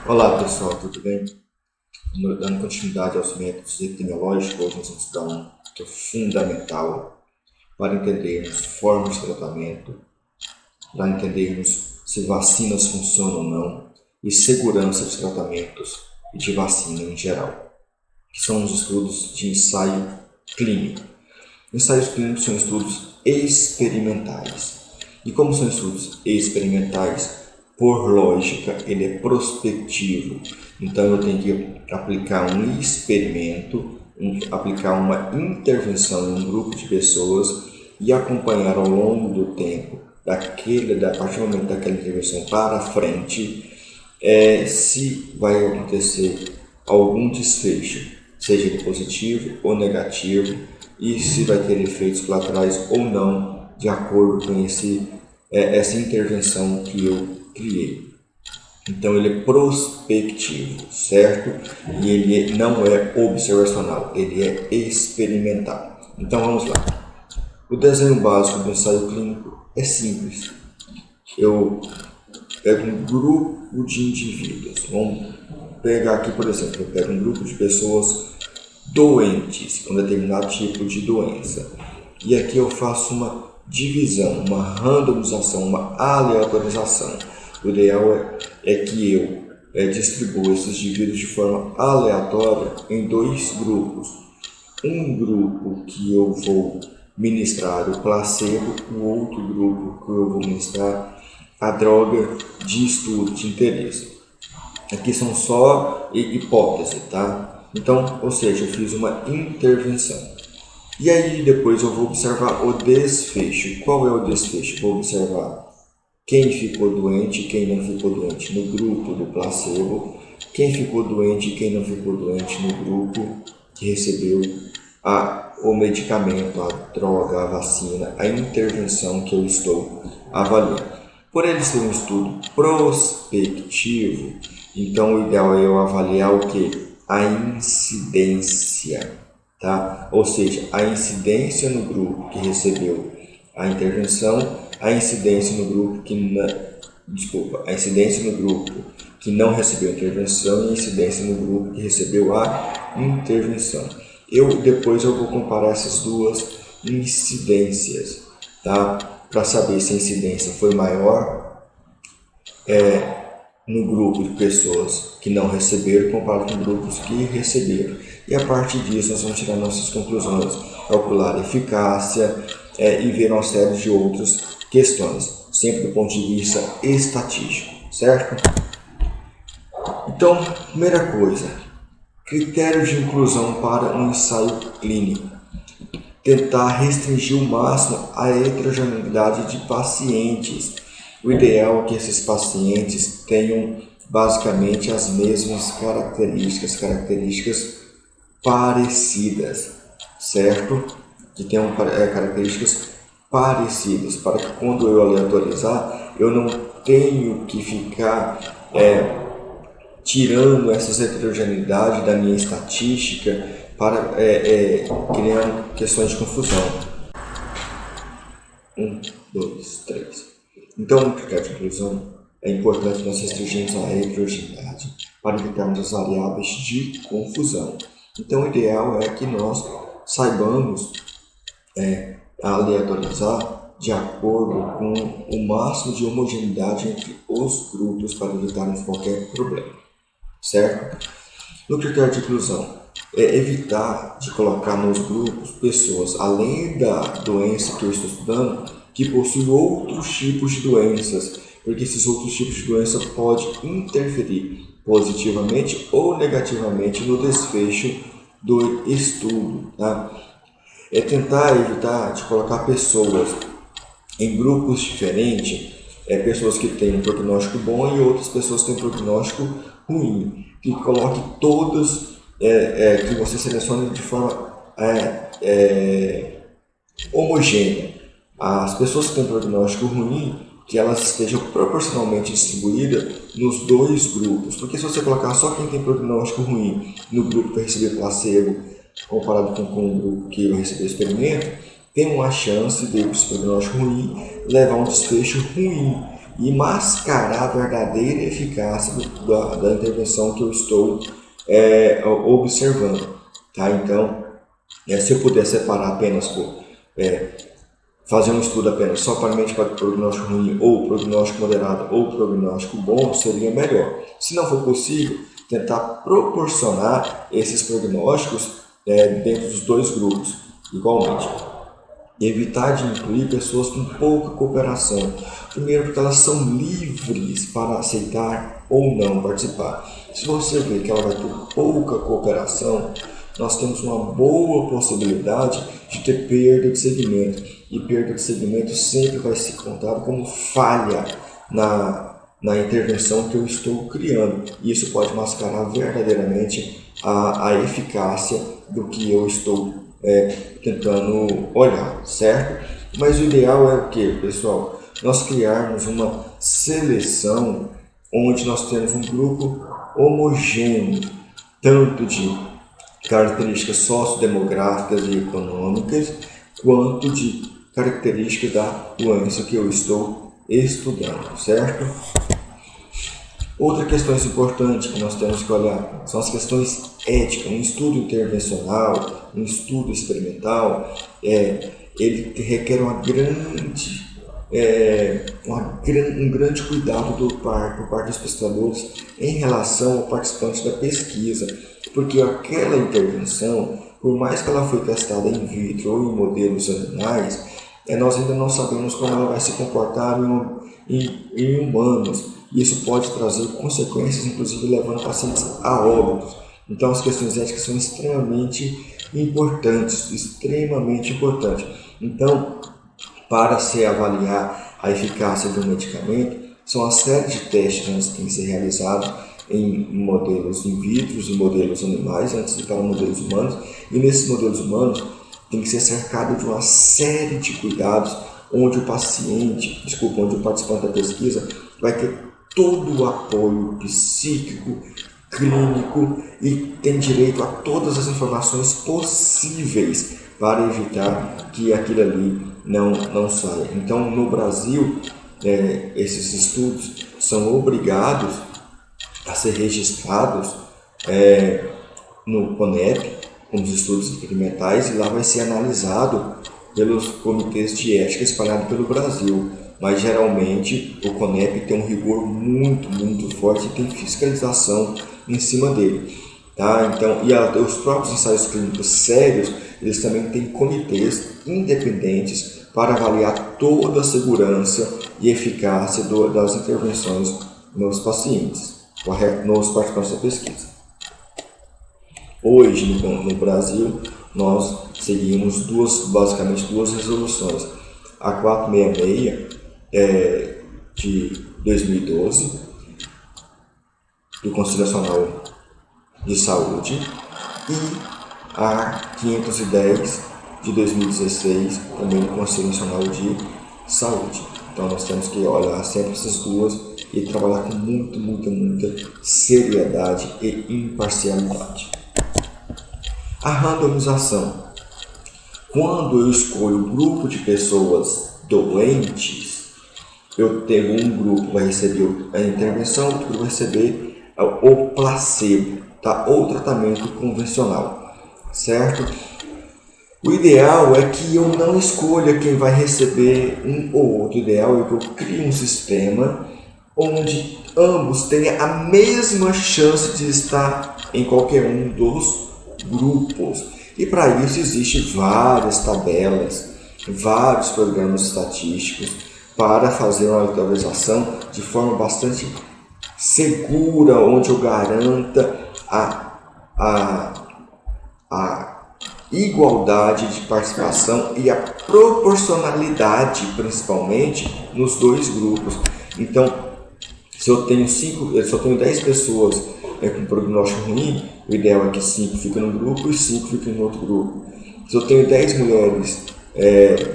Olá pessoal, tudo bem? Dando continuidade aos métodos epidemiológicos, hoje nós vamos estudar um que é fundamental para entendermos formas de tratamento, para entendermos se vacinas funcionam ou não e segurança de tratamentos e de vacina em geral, que são os estudos de ensaio clínico. Ensaios clínicos são estudos experimentais. E como são estudos experimentais, por lógica, ele é prospectivo. Então, eu tenho que aplicar um experimento, aplicar uma intervenção em um grupo de pessoas e acompanhar ao longo do tempo, a partir do momento daquela intervenção para frente, se vai acontecer algum desfecho, seja ele positivo ou negativo, e se vai ter efeitos colaterais ou não, de acordo com essa intervenção que eu criei. Então ele é prospectivo, certo? E ele não é observacional, ele é experimental. Então vamos lá. O desenho básico do ensaio clínico é simples. Eu pego um grupo de indivíduos. Vamos pegar aqui, por exemplo, eu pego um grupo de pessoas doentes com determinado tipo de doença. E aqui eu faço uma divisão, uma randomização, uma aleatorização. O ideal é que eu distribua esses indivíduos de forma aleatória em dois grupos. Um grupo que eu vou ministrar o placebo, o outro grupo que eu vou ministrar a droga de estudo, de interesse. Aqui são só hipóteses, tá? Então, ou seja, eu fiz uma intervenção. E aí depois eu vou observar o desfecho. Qual é o desfecho? Vou observar quem ficou doente e quem não ficou doente no grupo do placebo, quem ficou doente e quem não ficou doente no grupo que recebeu o medicamento, a droga, a vacina, a intervenção que eu estou avaliando. Por ele ser um estudo prospectivo, então o ideal é eu avaliar o que? A incidência, tá? Ou seja, a incidência no grupo que recebeu a intervenção, a incidência no grupo a incidência no grupo que não recebeu a intervenção e a incidência no grupo que recebeu a intervenção. Depois eu vou comparar essas duas incidências, tá? Para saber se a incidência foi maior no grupo de pessoas que não receberam comparado com grupos que receberam. E a partir disso nós vamos tirar nossas conclusões, calcular a eficácia e ver uma série de outras questões, sempre do ponto de vista estatístico, certo? Então, primeira coisa, critérios de inclusão para um ensaio clínico. Tentar restringir o máximo a heterogeneidade de pacientes. O ideal é que esses pacientes tenham basicamente as mesmas características parecidas, certo? Que tenham características parecidas, para que quando eu aleatorizar, eu não tenho que ficar tirando essas heterogeneidades da minha estatística para criando questões de confusão. 1, 2, 3. Então, no critério de inclusão, é importante nós restringirmos a heterogeneidade para evitarmos as variáveis de confusão. Então, o ideal é que nós saibamos aleatorizar de acordo com o máximo de homogeneidade entre os grupos para evitarmos qualquer problema, certo? No critério de inclusão, é evitar de colocar nos grupos pessoas, além da doença que eu estou estudando, que possuem outros tipos de doenças, porque esses outros tipos de doença podem interferir positivamente ou negativamente no desfecho do estudo, tá? É tentar evitar de colocar pessoas em grupos diferentes, pessoas que têm um prognóstico bom e outras pessoas que têm um prognóstico ruim, que coloque todas, que você selecione de forma homogênea. As pessoas que têm prognóstico ruim, que elas estejam proporcionalmente distribuídas nos dois grupos, porque se você colocar só quem tem prognóstico ruim no grupo que vai receber placebo, comparado com o grupo que vai receber experimento, tem uma chance de esse prognóstico ruim levar a um desfecho ruim. e mascarar a verdadeira eficácia da intervenção que eu estou observando. Tá? Então, se eu puder separar apenas por fazer um estudo apenas somente para o prognóstico ruim, ou prognóstico moderado, ou prognóstico bom, seria melhor. Se não for possível, tentar proporcionar esses prognósticos dentro dos dois grupos, igualmente. Evitar de incluir pessoas com pouca cooperação. Primeiro, porque elas são livres para aceitar ou não participar. Se você vê que ela vai ter pouca cooperação, nós temos uma boa possibilidade de ter perda de segmento. E perda de segmento sempre vai ser contada como falha na intervenção que eu estou criando. Isso pode mascarar verdadeiramente a eficácia do que eu estou tentando olhar, certo? Mas o ideal é o que, pessoal? Nós criarmos uma seleção onde nós temos um grupo homogêneo, tanto de características sociodemográficas e econômicas, quanto de características da doença que eu estou estudando, certo? Outra questão importante que nós temos que olhar são as questões éticas. Um estudo intervencional, um estudo experimental, ele requer um grande cuidado por parte dos pesquisadores em relação ao participante da pesquisa, porque aquela intervenção, por mais que ela foi testada in vitro ou em modelos animais, nós ainda não sabemos como ela vai se comportar em humanos. Isso pode trazer consequências, inclusive levando pacientes a óbitos. Então, as questões éticas são extremamente importantes. Então, para se avaliar a eficácia do medicamento, são uma série de testes que têm que ser realizados em modelos in vitro e modelos animais, antes de ir para modelos humanos. E nesses modelos humanos, tem que ser cercado de uma série de cuidados, onde o participante da pesquisa vai ter todo o apoio psíquico, clínico e tem direito a todas as informações possíveis para evitar que aquilo ali não saia. Então, no Brasil, esses estudos são obrigados a ser registrados no CONEP, como os estudos experimentais, e lá vai ser analisado pelos comitês de ética espalhados pelo Brasil. Mas geralmente o CONEP tem um rigor muito forte e tem fiscalização em cima dele. Tá? Então, os próprios ensaios clínicos sérios, eles também têm comitês independentes para avaliar toda a segurança e eficácia das intervenções nos pacientes, nos participantes da pesquisa. Hoje, no Brasil, nós seguimos basicamente duas resoluções. A 466 de 2012, do Conselho Nacional de Saúde, e a 510 de 2016, também do Conselho Nacional de Saúde. Então nós temos que olhar sempre essas duas e trabalhar com muita seriedade e imparcialidade. A randomização. Quando eu escolho um grupo de pessoas doentes, eu tenho um grupo que vai receber a intervenção, outro grupo vai receber o placebo, tá? Ou tratamento convencional, certo? O ideal é que eu não escolha quem vai receber um ou outro. O ideal é que eu crie um sistema onde ambos tenham a mesma chance de estar em qualquer um dos grupos. E para isso existem várias tabelas, vários programas estatísticos para fazer uma atualização de forma bastante segura, onde eu garanta a igualdade de participação e a proporcionalidade, principalmente, nos dois grupos. Então, se eu tenho 10 pessoas com prognóstico ruim, o ideal é que 5 fiquem num grupo e 5 fiquem no outro grupo. Se eu tenho 10 mulheres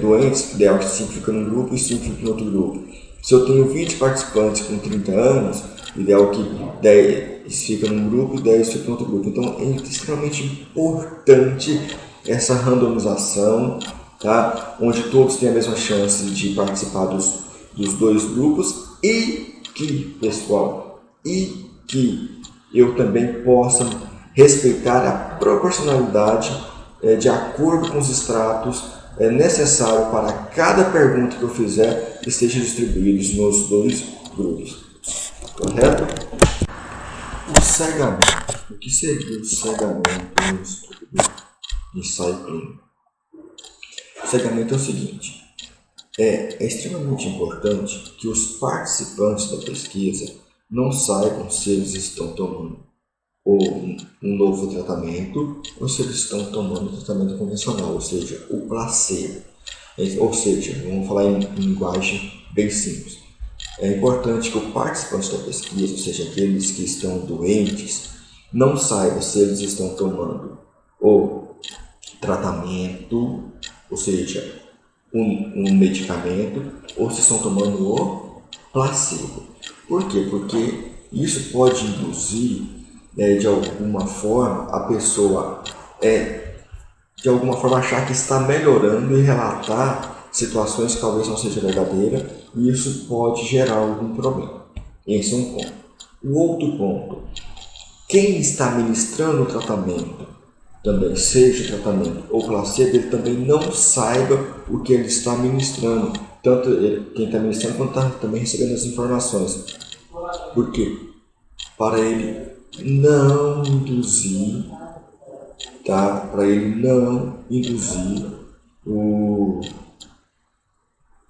doentes, o ideal é que 5 fiquem num grupo e 5 fiquem no outro grupo. Se eu tenho 20 participantes com 30 anos, o ideal é que 10 ficam num grupo e 10 ficam no outro grupo. Então é extremamente importante essa randomização, tá? Onde todos têm a mesma chance de participar dos dois grupos, e que, pessoal, e que eu também possa respeitar a proporcionalidade de acordo com os extratos necessário para cada pergunta que eu fizer estejam distribuídos nos 2 grupos. Correto? O cegamento. O que seria o cegamento no estudo de ensaio clínico? O cegamento é o seguinte: é extremamente importante que os participantes da pesquisa não saibam se eles estão tomando um novo tratamento ou se eles estão tomando um tratamento convencional, ou seja, o placebo. Ou seja, vamos falar em linguagem bem simples. É importante que o participante da pesquisa, ou seja, aqueles que estão doentes, não saibam se eles estão tomando o tratamento, ou seja, um medicamento, ou se estão tomando o placebo. Por quê? Porque isso pode induzir, de alguma forma, a pessoa de alguma forma achar que está melhorando e relatar situações que talvez não sejam verdadeiras, e isso pode gerar algum problema. Esse é um ponto. O outro ponto: quem está ministrando o tratamento, também seja tratamento ou placebo, ele também não saiba o que ele está ministrando, tanto quem está ministrando quanto está também recebendo as informações. Por quê? Para ele não induzir, tá? Para ele não induzir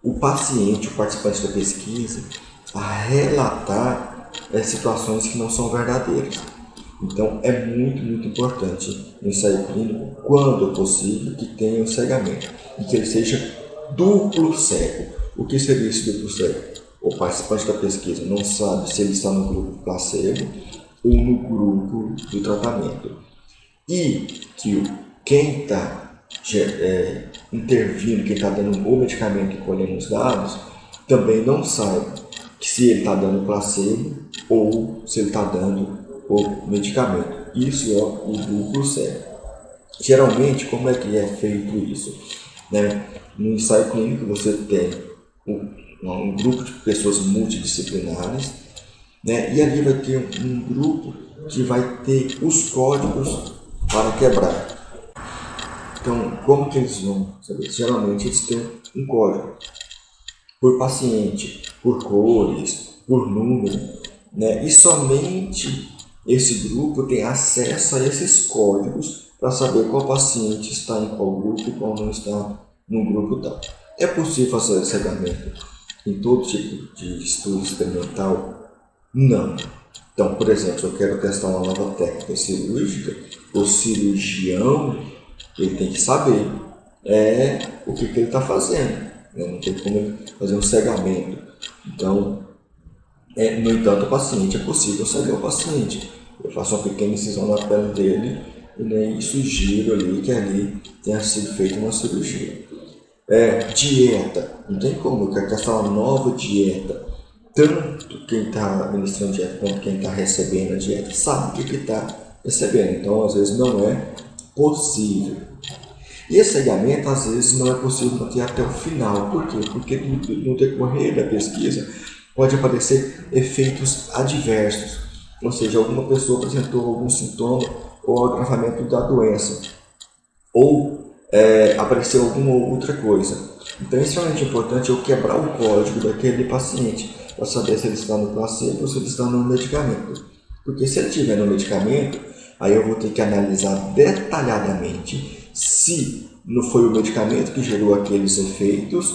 o paciente, o participante da pesquisa, a relatar situações que não são verdadeiras. Então, é muito, muito importante no ensaio clínico, quando possível, que tenha um cegamento e que ele seja duplo cego. O que seria esse duplo cego? O participante da pesquisa não sabe se ele está no grupo placebo ou no grupo do tratamento. E que quem está intervindo, quem está dando o medicamento e colhendo os dados, também não saiba se ele está dando placebo ou se ele está dando o medicamento. Isso é o duplo cego. Geralmente, como é que é feito isso? No ensaio clínico, você tem um grupo de pessoas multidisciplinares, e ali vai ter um grupo que vai ter os códigos para quebrar. Então, como que eles vão saber? Geralmente, eles têm um código por paciente, por cores, por número, e somente esse grupo tem acesso a esses códigos para saber qual paciente está em qual grupo e qual não está no grupo tal. É possível fazer cegamento em todo tipo de estudo experimental? Não. Então, por exemplo, se eu quero testar uma nova técnica cirúrgica, o cirurgião ele tem que saber o que ele está fazendo. Não tem como ele fazer um cegamento. Então, no entanto, o paciente é possível cegar o paciente. Eu faço uma pequena incisão na pele dele e sugiro ali que ali tenha sido feita uma cirurgia. Dieta. Não tem como, eu quero testar uma nova dieta. Tanto quem está administrando dieta quanto quem está recebendo a dieta sabe o que está recebendo. Então, às vezes, não é possível. E esse cegamento, às vezes, não é possível manter até o final. Por quê? Porque no decorrer da pesquisa pode aparecer efeitos adversos. Ou seja, alguma pessoa apresentou algum sintoma ou agravamento da doença. Ou apareceu alguma outra coisa. Então, é extremamente importante eu quebrar o código daquele paciente para saber se ele está no placebo ou se ele está no medicamento. Porque se ele estiver no medicamento, aí eu vou ter que analisar detalhadamente se não foi o medicamento que gerou aqueles efeitos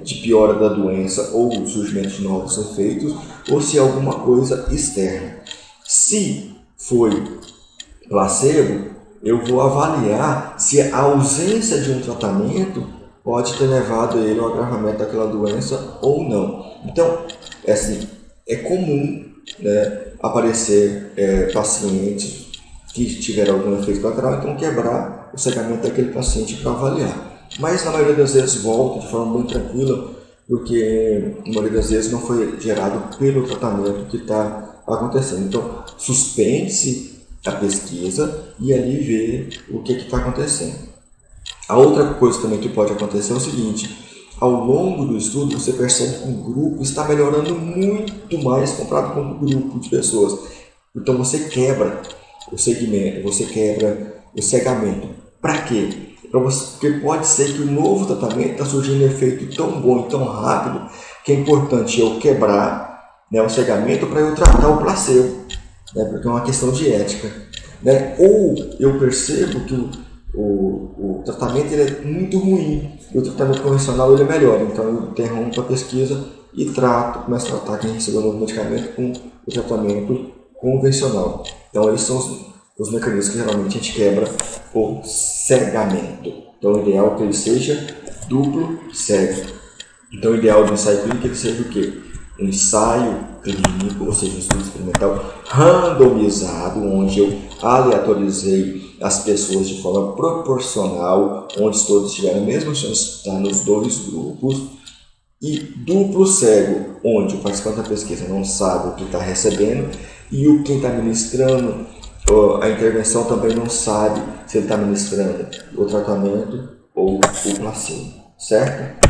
de piora da doença ou surgimento de novos efeitos, ou se é alguma coisa externa. Se foi placebo, eu vou avaliar se a ausência de um tratamento pode ter levado ele ao agravamento daquela doença ou não. Então, é comum aparecer pacientes que tiveram algum efeito colateral, então quebrar o cegamento daquele paciente para avaliar. Mas na maioria das vezes volta de forma muito tranquila, porque na maioria das vezes não foi gerado pelo tratamento que está acontecendo. Então, suspende-se a pesquisa e ali vê o que está acontecendo. A outra coisa também que pode acontecer é o seguinte: ao longo do estudo, você percebe que um grupo está melhorando muito mais comparado com um grupo de pessoas. Então você quebra o segmento, você quebra o cegamento. Para quê? Porque pode ser que o novo tratamento está surgindo um efeito tão bom e tão rápido que é importante eu quebrar, né, o cegamento para eu tratar o placebo, né, porque é uma questão de ética. Né? Ou eu percebo que o tratamento ele é muito ruim e o tratamento convencional ele é melhor, então eu interrompo a pesquisa e começo a tratar quem recebeu o novo medicamento com o tratamento convencional. Então esses são os mecanismos que geralmente a gente quebra o cegamento. Então o ideal é que ele seja duplo cego. Então o ideal do ensaio clínico é que seja o quê? Um ensaio clínico, ou seja, um estudo experimental randomizado, onde eu aleatorizei as pessoas de forma proporcional, onde todos tiveram a mesma chance de estar nos dois grupos, e duplo cego, onde o participante da pesquisa não sabe o que está recebendo e quem está ministrando a intervenção também não sabe se ele está ministrando o tratamento ou o placebo, certo?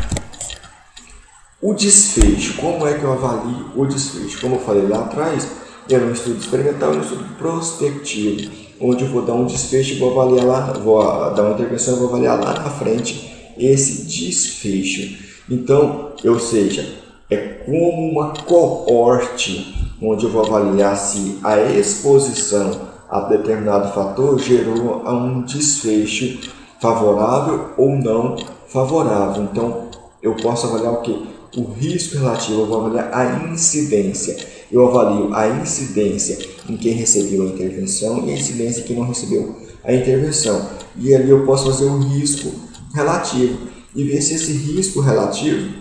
O desfecho, como é que eu avalio o desfecho? Como eu falei lá atrás, era um estudo experimental e um estudo prospectivo, onde eu vou dar um desfecho e vou avaliar lá, vou dar uma intervenção e vou avaliar lá na frente esse desfecho. Então, ou seja, é como uma coorte, onde eu vou avaliar se a exposição a determinado fator gerou a um desfecho favorável ou não favorável. Então, eu posso avaliar o quê? O risco relativo, eu vou avaliar a incidência. Eu avalio a incidência em quem recebeu a intervenção e a incidência em quem não recebeu a intervenção. E ali eu posso fazer o risco relativo e ver se esse risco relativo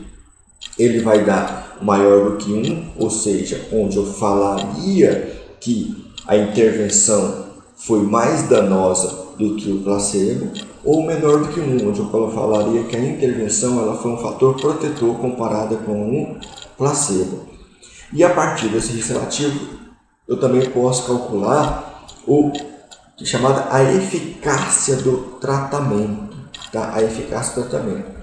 ele vai dar maior do que 1, ou seja, onde eu falaria que a intervenção foi mais danosa do que o placebo, ou menor do que 1, onde eu falaria que a intervenção ela foi um fator protetor comparada com o placebo. E a partir desse risco relativo, eu também posso calcular o chamada a eficácia do tratamento, tá? A eficácia do tratamento.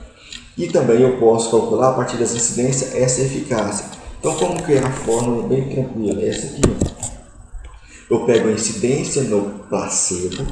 E também eu posso calcular a partir dessa incidência essa eficácia. Então, como que é a fórmula bem tranquila? É essa aqui. Eu pego a incidência no placebo,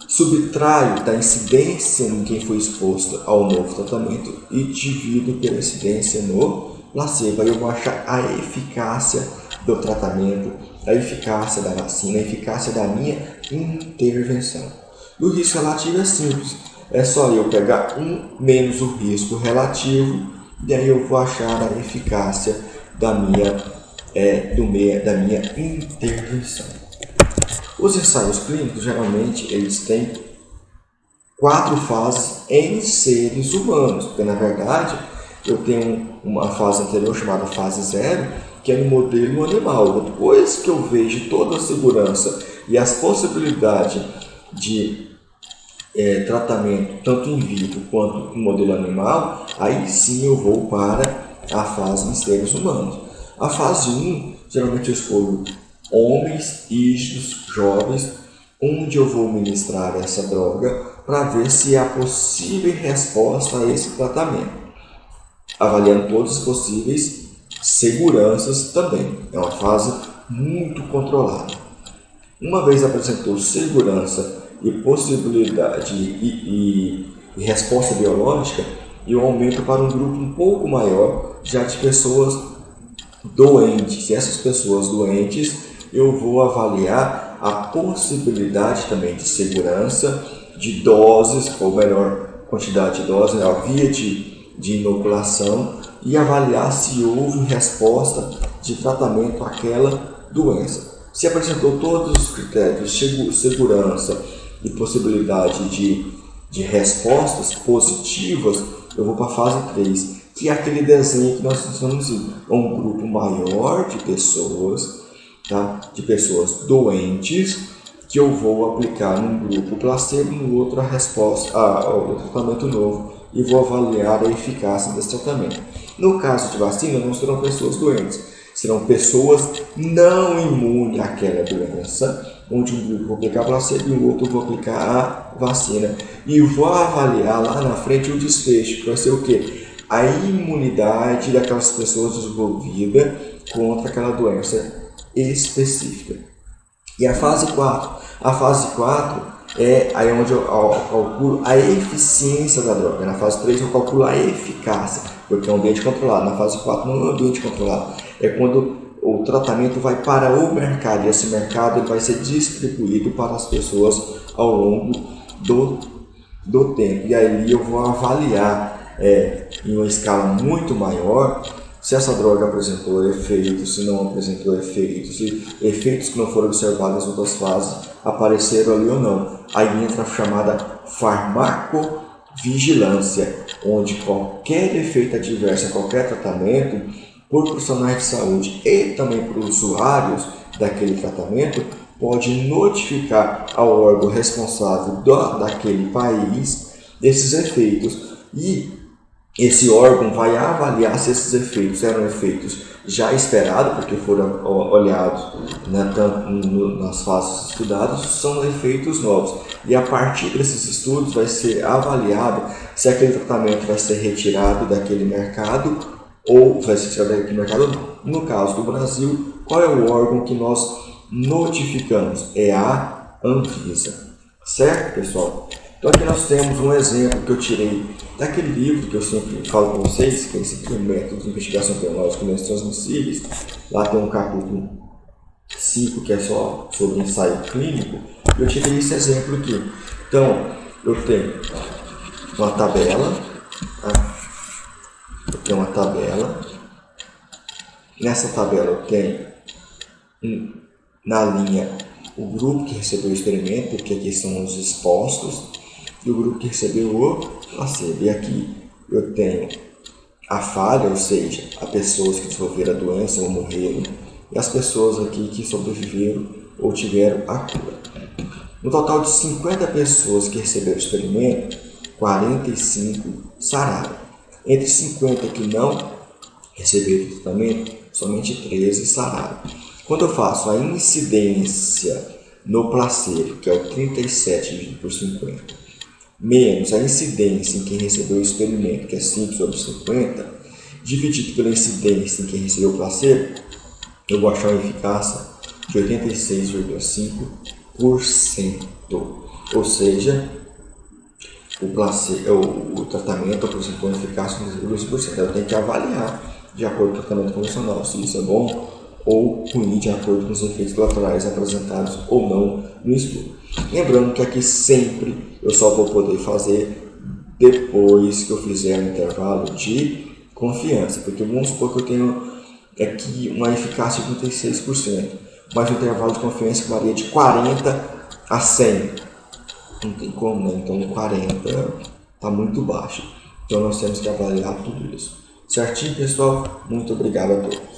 subtraio da incidência em quem foi exposto ao novo tratamento e divido pela incidência no placebo. Aí eu vou achar a eficácia do tratamento, a eficácia da vacina, a eficácia da minha intervenção. E o risco relativo é simples, é só eu pegar 1 menos o risco relativo e aí eu vou achar a eficácia da minha intervenção. Os ensaios clínicos, geralmente, eles têm 4 fases em seres humanos, porque, na verdade, eu tenho uma fase anterior chamada fase 0, que é no modelo animal. Depois que eu vejo toda a segurança e as possibilidades de tratamento, tanto in vitro quanto no modelo animal, aí sim eu vou para a fase em seres humanos. A fase 1, geralmente eu escolho homens, rígidos, jovens, onde eu vou ministrar essa droga para ver se há possível resposta a esse tratamento, avaliando todas as possíveis seguranças também. É uma fase muito controlada. Uma vez apresentou segurança e possibilidade e resposta biológica, eu aumento para um grupo um pouco maior já de pessoas doentes. E essas pessoas doentes eu vou avaliar a possibilidade também de segurança, de doses, ou melhor, quantidade de doses, a via de inoculação, e avaliar se houve resposta de tratamento àquela doença. Se apresentou todos os critérios de segurança e possibilidade de respostas positivas, eu vou para a fase 3, que é aquele desenho que nós estamos indo. É um grupo maior de pessoas, tá? De pessoas doentes, que eu vou aplicar num grupo placebo, no outro a resposta ao tratamento novo, e vou avaliar a eficácia desse tratamento. No caso de vacina, não serão pessoas doentes, serão pessoas não imunes àquela doença, onde um grupo vou aplicar placebo e o outro vou aplicar a vacina. E vou avaliar lá na frente o desfecho, que vai ser o quê? A imunidade daquelas pessoas desenvolvidas contra aquela doença específica. E a fase 4? A fase 4 é aí onde eu calculo a eficiência da droga. Na fase 3 eu calculo a eficácia, porque é um ambiente controlado. Na fase 4 não é um ambiente controlado. É quando o tratamento vai para o mercado, e esse mercado ele vai ser distribuído para as pessoas ao longo do tempo. E aí eu vou avaliar em uma escala muito maior se essa droga apresentou efeitos, se não apresentou efeitos, se efeitos que não foram observados nas outras fases apareceram ali ou não. Aí entra a chamada farmacovigilância, onde qualquer efeito adverso a qualquer tratamento, por profissionais de saúde e também por usuários daquele tratamento, pode notificar ao órgão responsável daquele país desses efeitos, e esse órgão vai avaliar se esses efeitos eram efeitos já esperados, porque foram olhados nas fases estudadas, são efeitos novos. E a partir desses estudos vai ser avaliado se aquele tratamento vai ser retirado daquele mercado ou vai ser retirado daquele mercado ou não. No caso do Brasil, qual é o órgão que nós notificamos? É a Anvisa. Certo, pessoal? Então aqui nós temos um exemplo que eu tirei daquele livro que eu sempre falo para vocês, que é esse aqui, Métodos de Investigação Biológica e Doenças Transmissíveis. Lá tem um capítulo 5 que é só sobre ensaio clínico. Eu tirei esse exemplo aqui. Então, eu tenho uma tabela, tá? Eu tenho uma tabela. Nessa tabela eu tenho na linha o grupo que recebeu o experimento, porque aqui são os expostos, e o grupo que recebeu o placebo. E aqui eu tenho a falha, ou seja, as pessoas que desenvolveram a doença ou morreram, e as pessoas aqui que sobreviveram ou tiveram a cura. No total de 50 pessoas que receberam o experimento, 45 sararam. Entre 50 que não receberam o tratamento, somente 13 sararam. Quando eu faço a incidência no placebo, que é o 37 dividido por 50, menos a incidência em quem recebeu o experimento, que é 5 sobre 50, dividido pela incidência em quem recebeu o placebo, eu vou achar uma eficácia de 86,5%. Ou seja, o tratamento apresentou uma eficácia de 0,5%. Eu tenho que avaliar, de acordo com o tratamento convencional, se isso é bom ou ruim, de acordo com os efeitos colaterais apresentados ou não no estudo. Lembrando que aqui sempre eu só vou poder fazer depois que eu fizer um intervalo de confiança, porque vamos supor que eu tenho aqui uma eficácia de 36%, mas o intervalo de confiança varia de 40 a 100. Não tem como, né? Então 40 está muito baixo. Então nós temos que avaliar tudo isso. Certinho, pessoal? Muito obrigado a todos.